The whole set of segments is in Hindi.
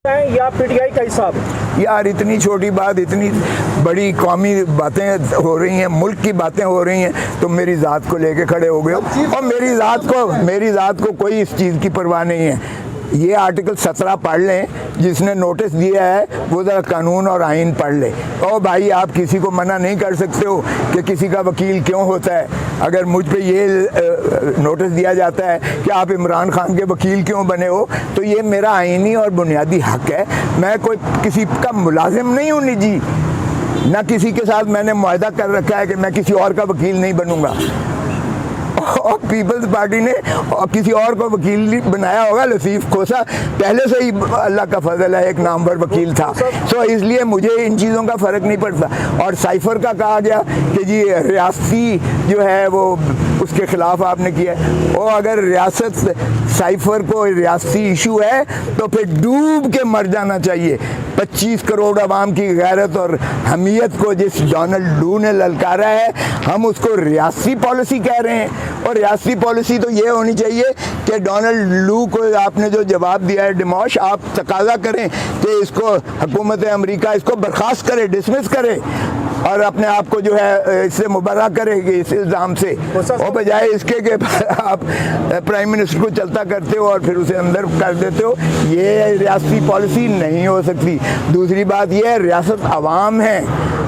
या पीटीआई का हिसाब है? यार इतनी छोटी बात, इतनी बड़ी कौमी बातें हो रही हैं, मुल्क की बातें हो रही हैं, तो मेरी ज़ात को लेके खड़े हो गए हो। और मेरी ज़ात को कोई इस चीज़ की परवाह नहीं है। ये आर्टिकल 17 पढ़ लें, जिसने नोटिस दिया है वो ज़रा कानून और आइन पढ़ ले। और भाई आप किसी को मना नहीं कर सकते हो कि किसी का वकील क्यों होता है। अगर मुझ पे ये नोटिस दिया जाता है कि आप इमरान खान के वकील क्यों बने हो, तो ये मेरा आइनी और बुनियादी हक है। मैं कोई किसी का मुलाजिम नहीं हूँ निजी, ना किसी के साथ मैंने मुआहदा कर रखा है कि मैं किसी और का वकील नहीं बनूंगा। और पीपल्स पार्टी ने और किसी और को वकील बनाया होगा। लतीफ़ खोसा पहले से ही अल्लाह का फजल है एक नामवर वकील था, सो इसलिए मुझे इन चीज़ों का फ़र्क नहीं पड़ता। और साइफ़र का कहा गया कि जी रियासती जो है वो उसके ख़िलाफ़ आपने किया है। और अगर रियासत साइफ़र को रियासती इशू है तो फिर डूब के मर जाना चाहिए। 25 करोड़ आवाम की गैरत और हमीयत को जिस डोनाल्ड लू ने ललकारा है, हम उसको रियासती पॉलिसी कह रहे हैं। और रियासती पॉलिसी तो ये होनी चाहिए कि डोनाल्ड लू को आपने जो जवाब दिया है डिमोश, आप तकाजा करें कि इसको हुकूमत अमेरिका इसको बर्खास्त करे, डिसमिस करे और अपने आप को जो है इससे मुबर्रा करेगी इस इल्ज़ाम से, और बजाय इसके कि आप प्राइम मिनिस्टर को चलता करते हो और फिर उसे अंदर कर देते हो। ये रियासती पॉलिसी नहीं हो सकती। दूसरी बात ये है, रियासत अवाम है,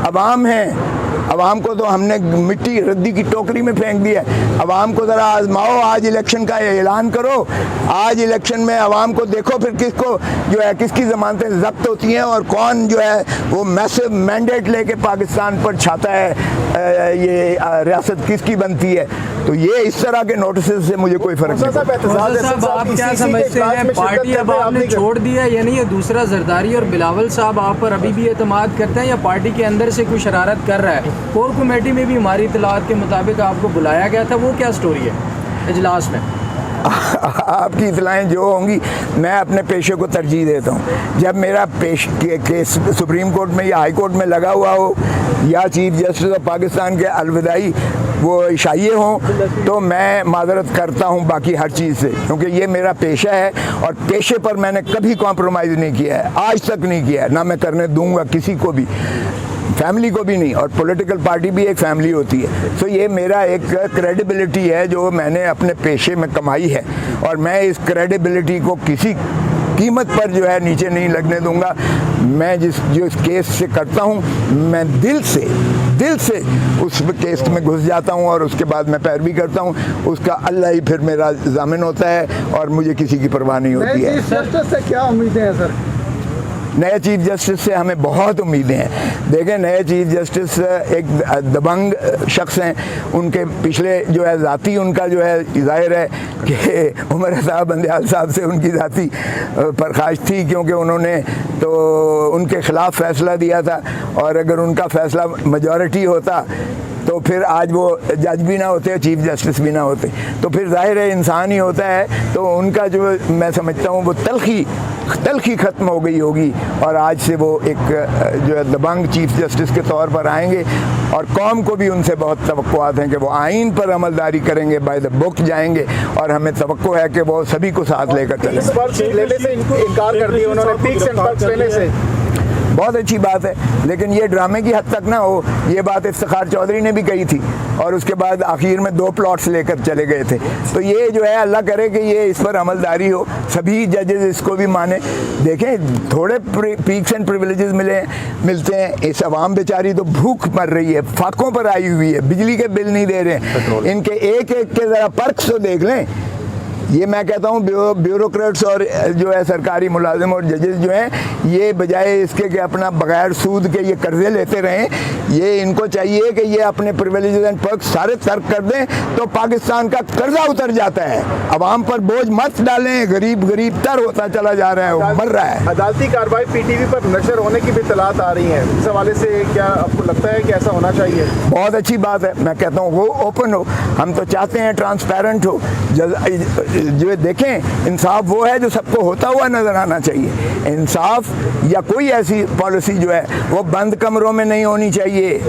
अवाम है। अवाम को तो हमने मिट्टी रद्दी की टोकरी में फेंक दिया है। अवाम को ज़रा आजमाओ, आज इलेक्शन का ऐलान करो, आज इलेक्शन में अवाम को देखो फिर किसको जो है किसकी ज़मानतें ज़ब्त होती हैं और कौन जो है वो मैसिव मैंडेट लेके पाकिस्तान पर छाता है, ये रियासत किसकी बनती है। तो ये इस तरह के नोटिस से मुझे कोई फ़र्क नहीं पड़ता। आप क्या समझते हैं, पार्टी अब आपने छोड़ दिया यानी ये दूसरा जरदारी और बिलावल साहब आप पर अभी भी एतमाद करते हैं या पार्टी के अंदर से कोई शरारत कर रहा है? कोर कमेटी में भी हमारी इतलात के मुताबिक आपको बुलाया गया था, वो क्या स्टोरी है इजलास में? आपकी इतलाएँ जो होंगी, मैं अपने पेशे को तरजीह देता हूँ। जब मेरा केस सुप्रीम कोर्ट में या हाई कोर्ट में लगा हुआ हो या चीफ जस्टिस ऑफ पाकिस्तान के अलविदाई वो इशाइये हों, तो मैं माजरत करता हूँ बाकी हर चीज़ से, क्योंकि ये मेरा पेशा है और पेशे पर मैंने कभी कॉम्प्रोमाइज़ नहीं किया है, आज तक नहीं किया है, ना मैं करने दूँगा किसी को भी, फैमिली को भी नहीं। और पॉलिटिकल पार्टी भी एक फैमिली होती है। तो ये मेरा एक क्रेडिबिलिटी है जो मैंने अपने पेशे में कमाई है और मैं इस क्रेडिबिलिटी को किसी कीमत पर जो है नीचे नहीं लगने दूंगा। मैं जो इस केस से करता हूँ, मैं दिल से उस केस में घुस जाता हूँ और उसके बाद मैं पैरवी करता हूँ। उसका अल्लाह ही फिर मेरा ज़ामिन होता है और मुझे किसी की परवाह नहीं होती है। चीफ जस्टिस से क्या उम्मीदें हैं सर? नए चीफ जस्टिस से हमें बहुत उम्मीदें हैं। देखें, नए चीफ जस्टिस एक दबंग शख्स हैं। उनके पिछले जो है ज़ाती उनका जो है ज़ाहिर है कि उमर साहब बंदयाल साहब से उनकी ज़ाती परखाश थी, क्योंकि उन्होंने तो उनके ख़िलाफ़ फ़ैसला दिया था और अगर उनका फ़ैसला मेजॉरिटी होता तो फिर आज वो जज भी ना होते, चीफ जस्टिस भी ना होते। तो फिर ज़ाहिर है इंसान ही होता है, तो उनका जो मैं समझता हूँ वो तलखी ख़त्म हो गई होगी और आज से वो एक जो है दबंग चीफ जस्टिस के तौर पर आएंगे और कौम को भी उनसे बहुत तवक्कुआत हैं कि वो आइन पर अमलदारी करेंगे, बाय द बुक जाएंगे और हमें तवक्को है कि वो सभी को साथ लेकर चलेंगे। लेने से इनकार कर दिया उन्होंने, पीक्स एंड पर्क्स लेने से। बहुत अच्छी बात है, लेकिन ये ड्रामे की हद तक ना हो। ये बात इफ्तिखार चौधरी ने भी कही थी और उसके बाद आखिर में 2 प्लॉट्स लेकर चले गए थे। तो ये जो है अल्लाह करे कि ये इस पर अमलदारी हो, सभी जजेस इसको भी माने। देखें, थोड़े पीक्स एंड प्रिविलेजेस मिलते हैं। इस अवाम बेचारी तो भूख मर रही है, फाकों पर आई हुई है, बिजली के बिल नहीं दे रहे हैं। इनके एक के ज़रा पर्क्स तो देख लें। ये मैं कहता हूँ ब्यूरोक्रेट्स और जो है सरकारी मुलाजिम और जजेस जो हैं, ये बजाय इसके कि अपना बगैर सूद के ये कर्जे लेते रहें, ये इनको चाहिए कि ये अपने प्रिविलेजेस एंड पर्क्स सारे तर्क कर दें, तो पाकिस्तान का कर्जा उतर जाता है। अवाम पर बोझ मत डालें, गरीब तर होता चला जा रहा है, मर रहा है। अदालती कार्रवाई पीटीवी पर नशर होने की भी इत्तलात आ रही हैं, इस हवाले से क्या आपको लगता है कि ऐसा होना चाहिए? बहुत अच्छी बात है। मैं कहता हूँ वो ओपन हो, हम तो चाहते हैं ट्रांसपेरेंट हो। जो देखें, इंसाफ वो है जो सबको होता हुआ नजर आना चाहिए। इंसाफ या कोई ऐसी पॉलिसी जो है वो बंद कमरों में नहीं होनी चाहिए।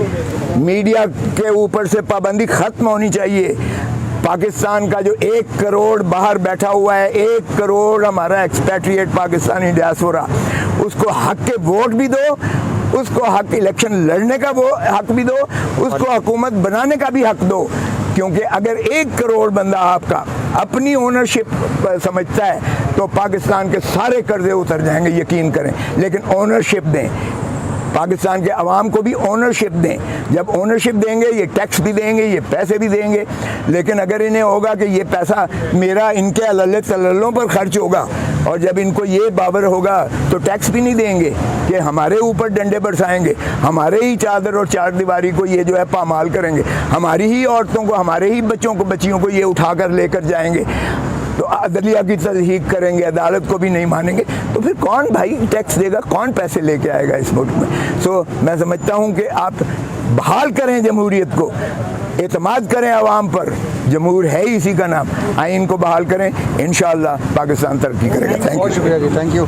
मीडिया के ऊपर से पाबंदी खत्म होनी चाहिए। पाकिस्तान का जो 1 करोड़ बाहर बैठा हुआ है, 1 करोड़ हमारा एक्सपैट्रिएट पाकिस्तानी डायस्पोरा, उसको हक के वोट भी दो, उसको हक इलेक्शन लड़ने का वो हक भी दो, उसको हुकूमत बनाने का भी हक दो। क्योंकि अगर 1 करोड़ बंदा आपका अपनी ओनरशिप समझता है तो पाकिस्तान के सारे कर्जे उतर जाएंगे, यकीन करें। लेकिन ओनरशिप दें, पाकिस्तान के अवाम को भी ओनरशिप दें। जब ओनरशिप देंगे ये टैक्स भी देंगे, ये पैसे भी देंगे। लेकिन अगर इन्हें होगा कि ये पैसा मेरा इनके अल्ले तल्लों पर खर्च होगा, और जब इनको ये बावर होगा तो टैक्स भी नहीं देंगे कि हमारे ऊपर डंडे बरसाएंगे, हमारे ही चादर और चार दीवारी को ये जो है पामाल करेंगे, हमारी ही औरतों को, हमारे ही बच्चों को, बच्चियों को ये उठाकर लेकर जाएंगे, तो अदलिया की तस्दीक करेंगे, अदालत को भी नहीं मानेंगे, तो फिर कौन भाई टैक्स देगा, कौन पैसे लेके आएगा इस मुल्क में। सो मैं समझता हूँ कि आप बहाल करें जमहूरियत को, एतमाद करें आवाम पर, जमहूर है ही इसी का नाम, आइन को बहाल करें, इंशाअल्लाह पाकिस्तान तरक्की करेगा। Thank you. बहुत शुक्रिया जी, थैंक यू।